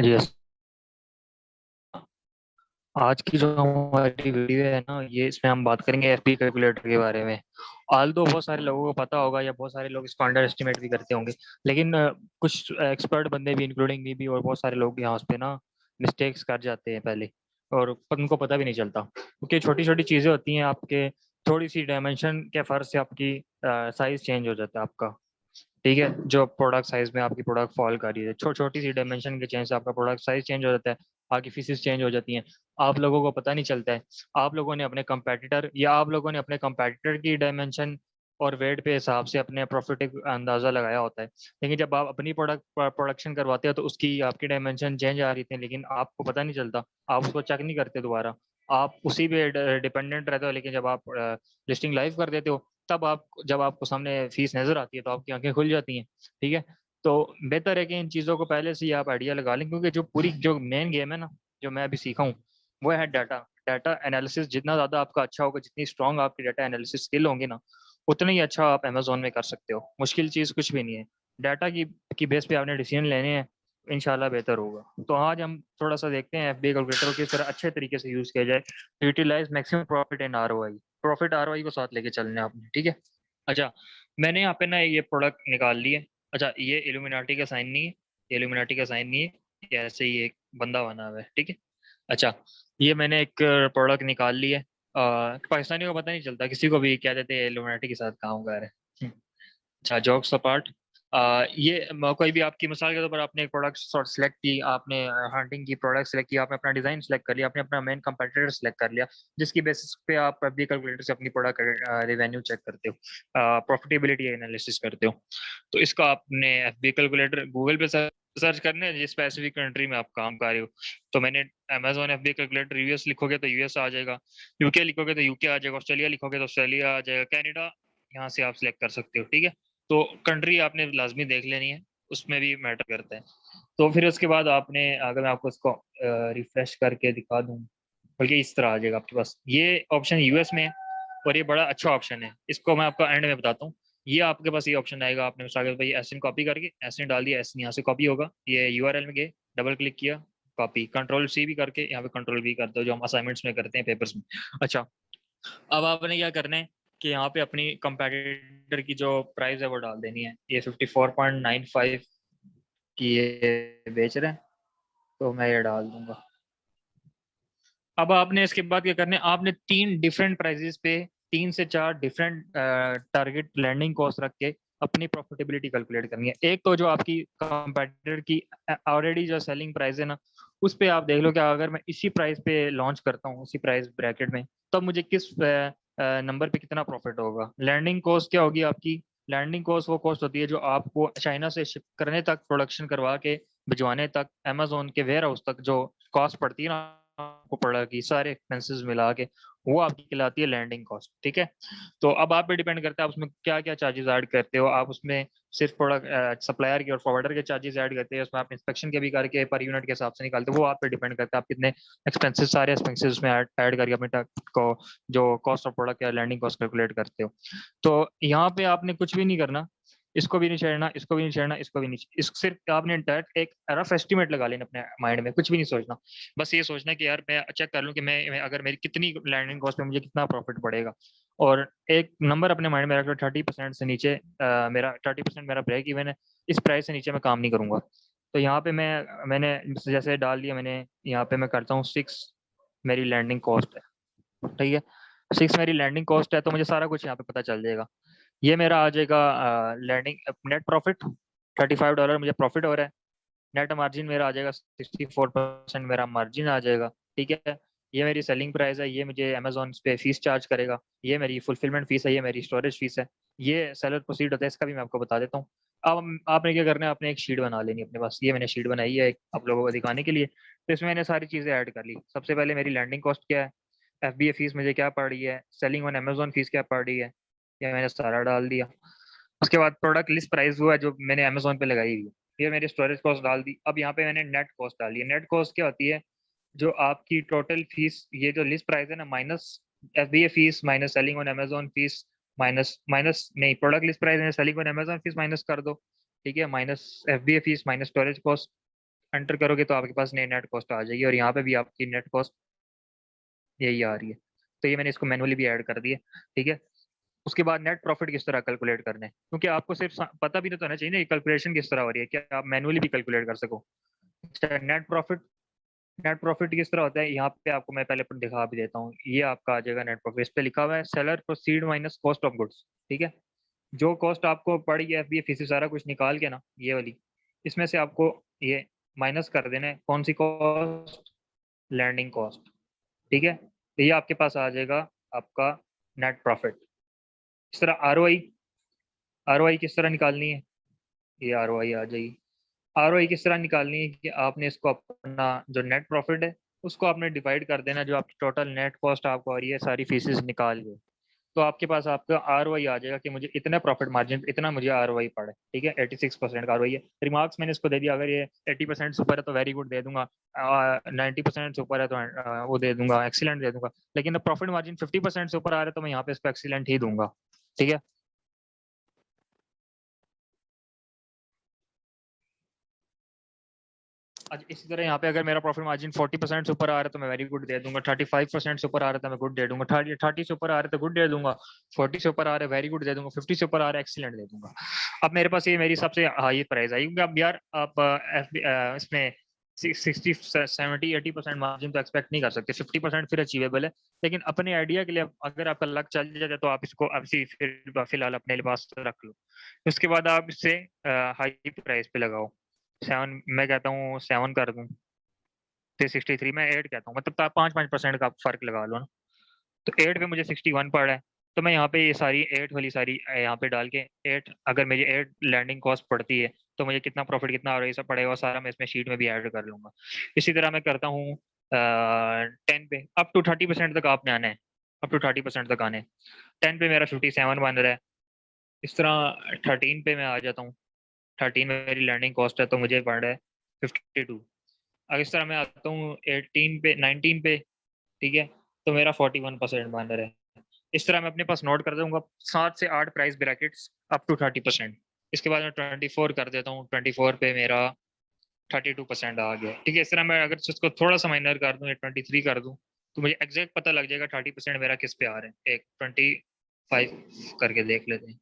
Yes. आज की जो हमारी वीडियो है ना, ये इसमें हम बात करेंगे एफपी कैलकुलेटर के बारे में। आल तो बहुत सारे लोगों को पता होगा या बहुत सारे लोग इसको अंडर एस्टिमेट भी करते होंगे, लेकिन कुछ एक्सपर्ट बंदे भी इंक्लूडिंग मी भी और बहुत सारे लोग यहाँ पे ना मिस्टेक्स कर जाते हैं पहले, और उनको पता भी नहीं चलता क्योंकि छोटी छोटी चीज़ें होती हैं आपके। थोड़ी सी डायमेंशन के फर्क से आपकी साइज चेंज हो जाता है आपका। ठीक है, जो प्रोडक्ट साइज में आपकी प्रोडक्ट फॉल कर रही है, छोटी सी डायमेंशन के चेंज से आपका प्रोडक्ट साइज चेंज हो जाता है, आपकी फीसेस चेंज हो जाती हैं। आप लोगों को पता नहीं चलता है। आप लोगों ने अपने कंपैटिटर या आप लोगों ने अपने कंपैटिटर की डायमेंशन और वेट पे हिसाब से अपने प्रॉफिट का अंदाजा लगाया होता है, लेकिन जब आप अपनी प्रोडक्ट प्रोडक्शन करवाते हो तो उसकी आपकी डायमेंशन चेंज आ रही थी, लेकिन आपको पता नहीं चलता। आप उसको चेक नहीं करते दोबारा, आप उसी पे डिपेंडेंट रहते हो। लेकिन जब आप लिस्टिंग लाइव कर देते हो, तब आप जब आपको सामने फीस नजर आती है तो आपकी आंखें खुल जाती हैं। ठीक है, तो बेहतर है कि इन चीज़ों को पहले से ही आप आइडिया लगा लें, क्योंकि जो पूरी जो मेन गेम है ना, जो मैं अभी सीखा हूँ, वो है डाटा। डाटा एनालिसिस जितना ज़्यादा आपका अच्छा होगा, जितनी स्ट्रांग आपकी डाटा एनालिसिस स्किल होंगी ना, उतना ही अच्छा आप अमेजोन में कर सकते हो। मुश्किल चीज़ कुछ भी नहीं है। डाटा की बेस पे आपने डिसीजन लेने हैं, इंशाल्लाह बेहतर होगा। तो आज हम थोड़ा सा देखते हैं एफबीए कैलकुलेटर को किस तरह अच्छे तरीके से यूज़ किया जाए, utilise maximum profit and ROI. Profit ROI को साथ लेके चलना है आपने, ठीक है। अच्छा, मैंने यहाँ पे ना ये प्रोडक्ट निकाल लिए। अच्छा, ये इल्यूमिनाटी का साइन नहीं है, ये इल्यूमिनाटी का साइन नहीं है, ये ऐसे ही एक बंदा बना हुआ है, ठीक है। अच्छा, ये मैंने एक प्रोडक्ट निकाल ली है। पाकिस्तानियों को पता नहीं चलता, किसी को भी कह देते हैं इल्यूमिनाटी के साथ काम कर रहे हैं। अच्छा, जॉक्स अपार्ट, ये कोई भी आपकी मिसाल के तौर पर आपने एक प्रोडक्ट सॉर्ट सेलेक्ट की, आपने हंटिंग की प्रोडक्ट सेलेक्ट की, आपने अपना डिजाइन सेलेक्ट कर लिया, आपने अपना मेन कंपटीटर सेलेक्ट कर लिया, जिसकी बेसिस पे आप एफबी कैलकुलेटर से अपनी प्रोडक्ट रेवेन्यू चेक करते हो, प्रॉफिटेबिलिटी एनालिसिस करते हो। तो इसका आपने एफबी कैलकुलेटर गूगल पे सर्च करने हैं जिस स्पेसिफिक कंट्री में आप काम कर रहे हो। तो मैंने अमेजोन एफबी कैलकुलेटर यूएस लिखोगे तो यूएस आ जाएगा, यूके लिखोगे तो यूके आ जाएगा, ऑस्ट्रेलिया लिखोगे तो ऑस्ट्रेलिया आ जाएगा, कनाडा यहाँ से आप सिलेक्ट कर सकते हो, ठीक है। तो कंट्री आपने लाजमी देख लेनी है, उसमें भी मैटर करता है। तो फिर उसके बाद आपने, अगर मैं आपको इसको रिफ्रेश करके दिखा दूँ, बल्कि इस तरह आ जाएगा आपके पास, ये ऑप्शन यूएस में है और ये बड़ा अच्छा ऑप्शन है। इसको मैं आपको एंड में बताता हूँ। ये आपके पास ये ऑप्शन आएगा, आपने मिसाल भाई एस कॉपी करके एस डाल दिया, एस यहाँ से कॉपी होगा, ये यूआरएल में गए, डबल क्लिक किया, कॉपी, कंट्रोल सी भी करके यहाँ पे कंट्रोल वी करते हो, जो हम असाइनमेंट्स में करते हैं पेपर्स में। अच्छा, अब आपने क्या करना है कि यहाँ पे अपनी कंपेटिटर की जो प्राइस है वो डाल देनी है। ये 54.95 की ये बेच रहे हैं, तो मैं ये डाल दूंगा। अब आपने इसके बाद क्या करना है, आपने तीन डिफरेंट प्राइजेस पे, तीन से चार डिफरेंट टारगेट लैंडिंग कॉस्ट रख के अपनी प्रॉफिटेबिलिटी कैलकुलेट करनी है। एक तो जो आपकी कंपेटिटर की ऑलरेडी जो सेलिंग प्राइस है ना, उस पे आप देख लो कि अगर मैं इसी प्राइस पे लॉन्च करता हूँ, उसी प्राइस ब्रैकेट में, तब मुझे किस नंबर पे कितना प्रॉफिट होगा। लैंडिंग कॉस्ट क्या होगी आपकी? लैंडिंग कॉस्ट वो कॉस्ट होती है जो आपको चाइना से शिप करने तक, प्रोडक्शन करवा के भिजवाने तक, अमेजोन के वेयर हाउस तक जो कॉस्ट पड़ती है ना आपको, प्रोडक्ट की सारे एक्सपेंसेस मिला के, वो आपकी कहलाती है लैंडिंग कॉस्ट, ठीक है। तो अब आप पे डिपेंड करता है आप उसमें क्या क्या चार्जेस ऐड करते हो। आप उसमें सिर्फ प्रोडक्ट सप्लायर के और फॉरवर्डर के चार्जेस ऐड करते हैं, उसमें आप इंस्पेक्शन के भी करके पर यूनिट के हिसाब से निकालते हो, वो आप पे डिपेंड करता है आप कितने एक्सपेंसेस, सारे एक्सपेंसेस उसमें ऐड करके अपने को जो कॉस्ट ऑफ प्रोडक्ट या लैंडिंग कॉस्ट कैलकुलेट करते हो। तो यहाँ पे आपने कुछ भी नहीं करना, इसको भी नहीं छेड़ना, इसको भी नहीं छेड़ना, इसको भी नहीं, इस सिर्फ आपने डायरेक्ट एक रफ एस्टिमेट लगा लेना अपने माइंड में, कुछ भी नहीं सोचना। बस ये सोचना कि यार मैं चेक कर लूं कि मैं अगर मेरी कितनी लैंडिंग कॉस्ट पे मुझे कितना प्रॉफिट पड़ेगा, और एक नंबर अपने माइंड में रख लो, 30% से नीचे मेरा 30% मेरा ब्रेक इवन है, इस प्राइस से नीचे मैं काम नहीं करूंगा। तो यहाँ पे मैंने जैसे डाल दिया, मैंने यहाँ पे मैं करता हूँ 6 मेरी लैंडिंग कॉस्ट है, ठीक है। 6 मेरी लैंडिंग कॉस्ट है, तो मुझे सारा कुछ यहाँ पे पता चल जाएगा। ये मेरा आ जाएगा लैंडिंग नेट प्रॉफिट, $35 मुझे प्रॉफिट हो रहा है। नेट मार्जिन मेरा आ जाएगा 64% मेरा मार्जिन आ जाएगा, ठीक है। ये मेरी सेलिंग प्राइस है, ये मुझे अमेजोन पे फीस चार्ज करेगा, ये मेरी फुलफिलमेंट फीस है, ये मेरी स्टोरेज फीस है, ये सेलर प्रोसीड होता है, इसका भी मैं आपको बता देता हूँ। अब आपने क्या करना है, आपने एक शीट बना लेनी अपने पास। ये मैंने शीट बनाई है आप लोगों को दिखाने के लिए। तो इसमें मैंने सारी चीज़ें ऐड कर ली। सबसे पहले मेरी लैंडिंग कॉस्ट क्या है, एफबीए फीस मुझे क्या पड़ रही है, सेलिंग ऑन अमेजोन फीस क्या पड़ रही है, ये मैंने सारा डाल दिया। उसके बाद प्रोडक्ट लिस्ट प्राइस हुआ जो मैंने अमेजोन पे लगाई हुई है, ये मेरी स्टोरेज कॉस्ट डाल दी। अब यहाँ पे मैंने नेट कॉस्ट डाली है। नेट कॉस्ट क्या होती है, जो आपकी टोटल फीस, ये जो लिस्ट प्राइस है ना, minus FBA fees, minus selling on Amazon fees, minus minus नहीं, प्रोडक्ट लिस्ट प्राइस है, selling on Amazon fees minus कर दो, ठीक है, minus FBA fees, minus storage cost, enter करोगे तो आपके पास नई नेट कॉस्ट आ जाएगी, और यहाँ पे भी आपकी नेट कॉस्ट यही आ रही है। तो ये मैंने इसको मैनुअली भी ऐड कर दिया, ठीक है। उसके बाद नेट प्रॉफिट किस तरह कैलकुलेट करने हैं, क्योंकि आपको सिर्फ पता भी तो होना चाहिए ना कैलकुलेशन किस तरह हो रही है, क्या आप मैनुअली भी कैलकुलेट कर सको। अच्छा, नेट प्रॉफिट किस तरह होता है, यहाँ पे आपको मैं पहले दिखा भी देता हूँ। ये आपका आ जाएगा नेट प्रॉफिट, इस पे लिखा हुआ है seller proceed minus cost of goods, ठीक है। जो कॉस्ट आपको पड़ी है एफबीए फीस सारा कुछ निकाल के ना, ये वाली, इसमें से आपको ये माइनस कर देना है। कौन सी कॉस्ट? लैंडिंग कॉस्ट, ठीक है। तो ये आपके पास आ जाएगा आपका नेट प्रॉफिट। इस तरह आरओआई किस तरह निकालनी है, ये आरओआई आ जाएगी। आरओआई किस तरह निकालनी है कि आपने इसको अपना जो नेट प्रॉफिट है उसको आपने डिवाइड कर देना, जो आपकी टोटल नेट कॉस्ट आपको आ रही है सारी फीसेस निकाल के। तो आपके पास आपका आरओआई आ जाएगा कि मुझे इतना प्रॉफिट मार्जिन, इतना मुझे आरओआई पड़ा है, ठीक है। 86% का आरओआई है। रिमार्क्स मैंने इसको दे दिया, अगर ये 80% से ऊपर है तो वेरी गुड दे दूंगा, 90% से ऊपर है तो वो दे दूंगा, एक्सीलेंट दे दूंगा। लेकिन प्रॉफिट मार्जिन 50% से ऊपर आ रहा है तो मैं यहाँ पे इसको एक्सीलेंट ही दूंगा, ठीक है। आज इसी तरह यहाँ पे अगर मेरा प्रॉफिट मार्जिन 40% से ऊपर आ रहा है तो मैं वेरी गुड दे दूंगा, 35% से ऊपर आ रहा है तो मैं गुड दे दूंगा, 30 से ऊपर आ रहा है तो गुड दे दूंगा, 40 से ऊपर आ रहा है वेरी गुड दे दूंगा, 50 से ऊपर आ रहा है एक्सीलेंट दे दूंगा। अब मेरे पास ये मेरी सबसे हाई प्राइस आई, क्योंकि अब यार आप इसमें 60 70 80% मार्जिन तो एक्सपेक्ट नहीं कर सकते, 50% फिर अचीवेबल है। लेकिन अपने आइडिया के लिए अगर आपका लक चल जाए तो आप इसको अभी फिर फिलहाल अपने पास रख लो। उसके बाद आप इससे हाई प्राइस पे लगाओ। 7, मैं कहता हूँ 7 कर दूं, 363 मैं 8 कहता हूँ, मतलब 5-5% का फर्क लगा लो ना। तो 8 पे मुझे 61 पड़ा है, तो मैं यहाँ पे ये सारी 8 वाली सारी यहाँ पे डाल के 8, अगर मेरी 8 लैंडिंग कॉस्ट पड़ती है तो मुझे कितना प्रॉफिट कितना और ये सब पड़ेगा सारा मैं इसमें शीट में भी ऐड कर लूंगा। इसी तरह मैं करता हूँ 10 पे, अप टू 30% तक आपने आना है, अप टू 30% तक आने। 10 पे मेरा 57 बन रहा है। इस तरह 13 पे मैं आ जाता हूँ, 13 में मेरी लैंडिंग कॉस्ट है तो मुझे पड़ रहा है 52। अब इस तरह मैं आता हूँ 18 पे, 19 पे, ठीक है, तो मेरा 41% बन रहा है। इस तरह मैं अपने पास नोट कर दूंगा 7 से 8 प्राइस ब्रैकेट्स अप टू 30%। इसके बाद मैं 24 कर देता हूँ, 24 पे मेरा 32% आ गया, ठीक है। इस तरह मैं अगर इसको थोड़ा सा माइनर कर दूँ या 23 कर दूँ तो मुझे एग्जैक्ट पता लग जाएगा 30% मेरा किस पे आ रहा है। एक 25 करके देख लेते हैं,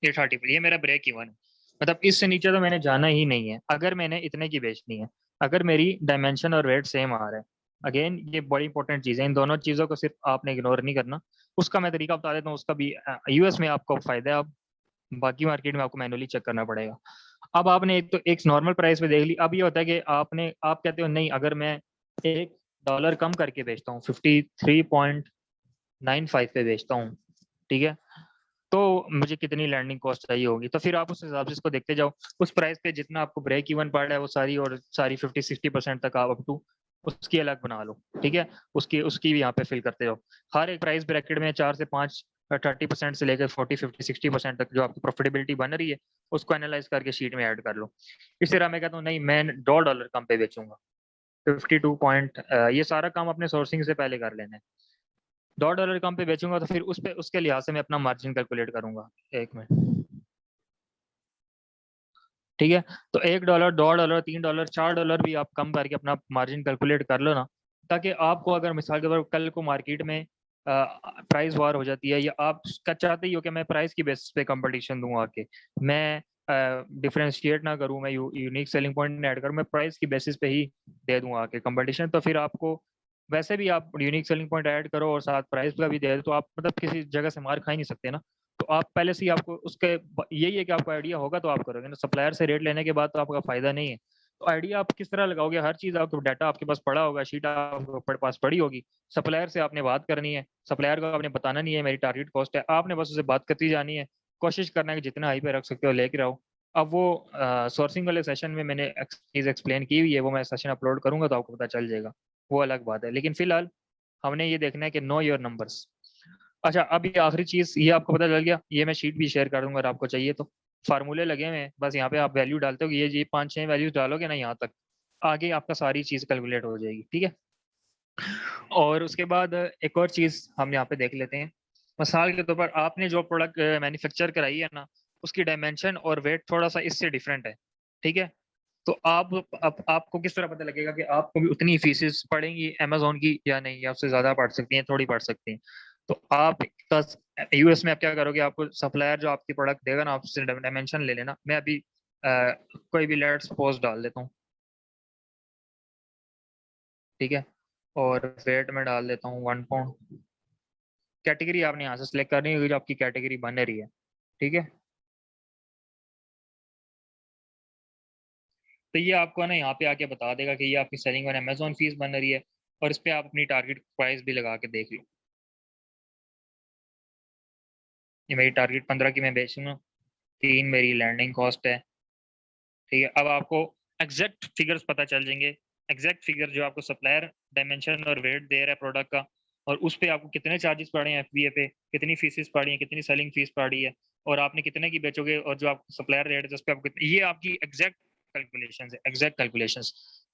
ये 30, ये मेरा ब्रेक इवन है। मतलब इससे नीचे तो मैंने जाना ही नहीं है अगर मैंने इतने की बेचनी है, अगर मेरी डायमेंशन और वेट सेम आ रहा है। अगेन ये बड़ी इंपॉर्टेंट चीज़ है, इन दोनों चीज़ों को सिर्फ आपने इग्नोर नहीं करना। उसका मैं तरीका बता देता हूँ, उसका भी यूएस में आपको फायदा है, अब बाकी मार्केट में आपको मैनुअली चेक करना पड़ेगा। अब आपने एक तो एक नॉर्मल प्राइस पे देख ली, अब ये होता है कि आप कहते हो नहीं, अगर मैं $1 कम करके बेचता हूँ, 53.95 पे बेचता हूँ, ठीक है, तो मुझे कितनी लैंडिंग कॉस्ट चाहिए होगी। तो फिर आप उस हिसाब से इसको देखते जाओ, उस प्राइस पे जितना आपको ब्रेक इवन पड़ रहा है वो सारी और सारी 50-60% तक आप अप टू उसकी अलग बना लो, ठीक है। उसकी उसकी भी यहाँ पे फिल करते जाओ। हर एक प्राइस ब्रैकेट में 4 से 5 30% से लेकर 40-50-60% तक जो आपकी प्रॉफिटेबिलिटी बन रही है उसको एनालाइज करके शीट में ऐड कर लो। इस तरह मैं कहता हूँ नहीं, मैं $2 कम पे बेचूंगा, 52 पॉइंट, ये सारा काम अपने सोर्सिंग से पहले कर लेना है। $2 कम पे बेचूंगा तो फिर उस पे उसके लिहाज से मैं अपना मार्जिन कैलकुलेट करूंगा। एक मिनट, ठीक है। तो $1, $2, $3, $4 भी आप कम करके अपना मार्जिन कैलकुलेट कर लो ना, ताकि आपको अगर मिसाल के तौर पर कल को मार्केट में प्राइस वार हो जाती है, या आप चाहते ही हो कि मैं प्राइस की बेसिस पे कंपटीशन दूं आके, मैं डिफरेंशिएट ना करूं, मैं यूनिक सेलिंग पॉइंट ऐड करूं, मैं प्राइस की बेसिस पे ही दे दूं आके कंपटीशन, तो फिर आपको वैसे भी आप यूनिक सेलिंग पॉइंट ऐड करो और साथ प्राइस का भी दे दो तो आप मतलब किसी जगह से मार खा ही नहीं सकते ना। तो आप पहले से ही आपको उसके यही है कि आपको आइडिया होगा तो आप करोगे ना, सप्लायर से रेट लेने के बाद तो आपका फायदा नहीं है। तो आइडिया आप किस तरह लगाओगे, हर चीज आपको डाटा आपके पास पड़ा होगा, शीट आपके पास पड़ी होगी, सप्लायर से आपने बात करनी है, सप्लायर को आपने बताना नहीं है मेरी टारगेट कॉस्ट है, आपने बस उसे बात करती जानी है, कोशिश करना है कि जितना हाई पे रख सकते हो लेके रहो। अब वो सोर्सिंग वाले सेशन में मैंने चीज एक्सप्लेन की हुई है, वो मैं सेशन अपलोड करूंगा तो आपको पता चल जाएगा, वो अलग बात है। लेकिन फिलहाल हमने ये देखना है कि नो योर नंबर्स। अच्छा, अब ये आखिरी चीज ये आपको पता चल गया, ये मैं शीट भी शेयर कर दूंगा अगर आपको चाहिए तो। फार्मूले लगे हुए हैं, बस यहाँ पे आप वैल्यू डालते हो, ये 5-6 वैल्यूज डालोगे ना यहाँ तक, आगे आपका सारी चीज कैलकुलेट हो जाएगी, ठीक है। और उसके बाद एक और चीज हम यहाँ पे देख लेते हैं। मिसाल के तौर पर आपने जो प्रोडक्ट मैन्युफैक्चर कराई है ना, उसकी डायमेंशन और वेट थोड़ा सा इससे डिफरेंट है, ठीक है। तो आपको किस तरह पता लगेगा कि आपको भी उतनी फीसेस पड़ेंगी अमेजोन की या नहीं, या उससे ज्यादा पड़ सकती हैं, थोड़ी पड़ सकती हैं? तो आप यूएस में आप क्या करोगे, आपको सप्लायर जो आपकी प्रोडक्ट देगा ना, आप उससे डायमेंशन ले लेना। मैं अभी कोई भी लेट्स सपोज डाल देता हूँ, ठीक है, और वेट में डाल देता हूँ 1 पाउंड। कैटेगरी आपने यहाँ से सिलेक्ट करनी होगी जो आपकी कैटेगरी बन रही है, ठीक है। तो ये आपको ना यहाँ पे आके बता देगा कि ये आपकी सेलिंग और अमेजोन फीस बन रही है, और इस पे आप अपनी टारगेट प्राइस भी लगा के देख लो। ये मेरी टारगेट 15 की मैं बेचूंगा, 3 मेरी लैंडिंग कॉस्ट है, ठीक है। अब आपको एग्जैक्ट फिगर्स पता चल जाएंगे, एग्जैक्ट फिगर जो आपको सप्लायर डायमेंशन और वेट दे रहा है प्रोडक्ट का, और उस पे आपको कितने चार्जेस पड़े हैं एफबीए पे, कितनी फीसेस पड़ी हैं, कितनी सेलिंग फीस पड़ी है, और आपने कितने की बेचोगे, और जो आप सप्लायर रेट है उस पे आपको ये आपकी एग्जैक्ट कैलकुलेशंस है, एग्जैक्ट कैलकुलेशंस।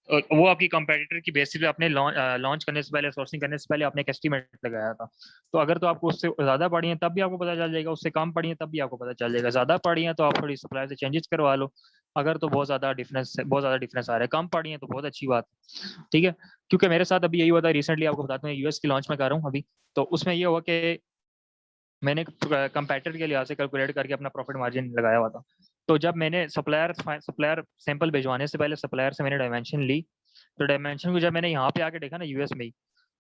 वो आपकी कंपेटिटर की बेसिस पे आपने लॉन्च करने से पहले, सोर्सिंग करने से पहले आपने एक एस्टीमेट लगाया था। तो अगर तो आपको उससे ज्यादा पड़ी है तब भी आपको पता चल जाएगा, उससे कम पड़ी है तब भी आपको पता चल जाएगा। ज्यादा पड़ी है तो आप थोड़ी सप्लायर से चेंजेस करवा लो, अगर तो बहुत ज्यादा डिफरेंस आ रहा है, कम पड़ी है तो बहुत अच्छी बात, ठीक है। क्योंकि मेरे साथ अभी यही हुआ था रिसेंटली, आपको बताता हूँ, यूएस की लॉन्च में कर रहा हूँ अभी। तो उसमें ये हुआ कि मैंने कंपेटिटर के लिहाज से कैलकुलेट करके अपना प्रॉफिट मार्जिन लगाया हुआ था। तो जब मैंने सप्लायर सैंपल भिजवाने से पहले सप्लायर से मैंने डायमेंशन ली, तो डायमेंशन को जब मैंने यहाँ पे आके देखा ना यूएस में ही,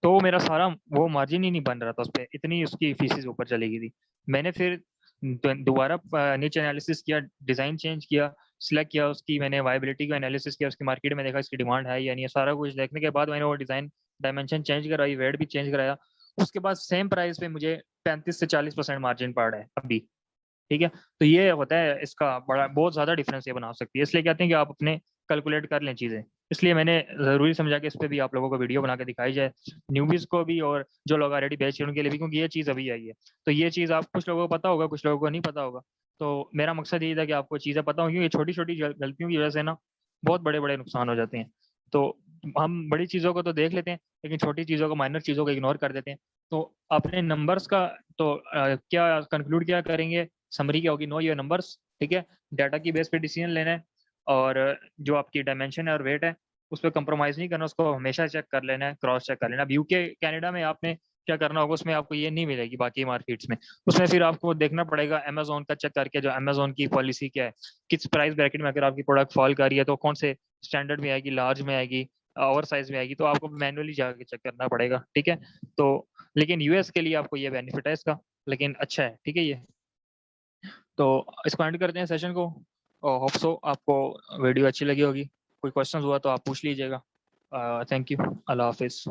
तो मेरा सारा वो मार्जिन ही नहीं बन रहा था उस पर, इतनी उसकी फीसिस ऊपर चली गई थी। मैंने फिर दोबारा नीचे एनालिसिस किया, डिजाइन चेंज किया, सिलेक्ट किया उसकी, मैंने वायबिलिटी का एनालिसिस किया, उसकी मार्केट में देखा इसकी डिमांड है या नहीं, सारा कुछ देखने के बाद मैंने वो डिजाइन डायमेंशन चेंज कराई, वेट भी चेंज कराया। उसके बाद सेम प्राइस पे मुझे 35 से 40% मार्जिन पड़ रहा है अभी, ठीक है। तो ये होता है इसका बड़ा बहुत ज्यादा डिफरेंस ये बना सकती है, इसलिए कहते हैं कि आप अपने कैलकुलेट कर लें चीजें। इसलिए मैंने जरूरी समझा कि इस पे भी आप लोगों को वीडियो बना के दिखाई जाए, न्यूबीज को भी और जो लोग ऑलरेडी बेच रहे हैं उनके लिए भी, क्योंकि ये चीज अभी आई है। तो ये चीज आप कुछ लोगों को पता होगा, कुछ लोगों को नहीं पता होगा। तो मेरा मकसद यही था कि आपको चीजें पता हो, क्योंकि छोटी छोटी गलतियों की वजह से ना बहुत बड़े बड़े नुकसान हो जाते हैं। तो हम बड़ी चीजों को तो देख लेते हैं, लेकिन छोटी चीजों को, माइनर चीजों को इग्नोर कर देते हैं। तो अपने नंबर्स का तो क्या कंक्लूड क्या करेंगे, समरी क्या होगी, नो योर नंबर्स, ठीक है। डाटा की बेस पे डिसीजन लेना है, और जो आपकी डायमेंशन है और वेट है उस पर कंप्रोमाइज नहीं करना, उसको हमेशा चेक कर लेना है, क्रॉस चेक कर लेना। अब यूके कनाडा में आपने क्या करना होगा, उसमें आपको ये नहीं मिलेगी बाकी मार्केट्स में। उसमें फिर आपको देखना पड़ेगा अमेजोन का चेक करके, जो अमेजोन की पॉलिसी क्या है, किस प्राइस ब्रैकेट में अगर आपकी प्रोडक्ट फॉल कर रही है तो कौन से स्टैंडर्ड में आएगी, लार्ज में आएगी, ओवर साइज में आएगी, तो आपको मैनुअली जाके चेक करना पड़ेगा, ठीक है। तो लेकिन यूएस के लिए आपको ये बेनिफिट है इसका, लेकिन अच्छा है, ठीक है ये। तो इसको एंड करते हैं सेशन को, और होप सो आपको वीडियो अच्छी लगी होगी। कोई क्वेश्चन हुआ तो आप पूछ लीजिएगा। थैंक यू, अल्लाह हाफिज़।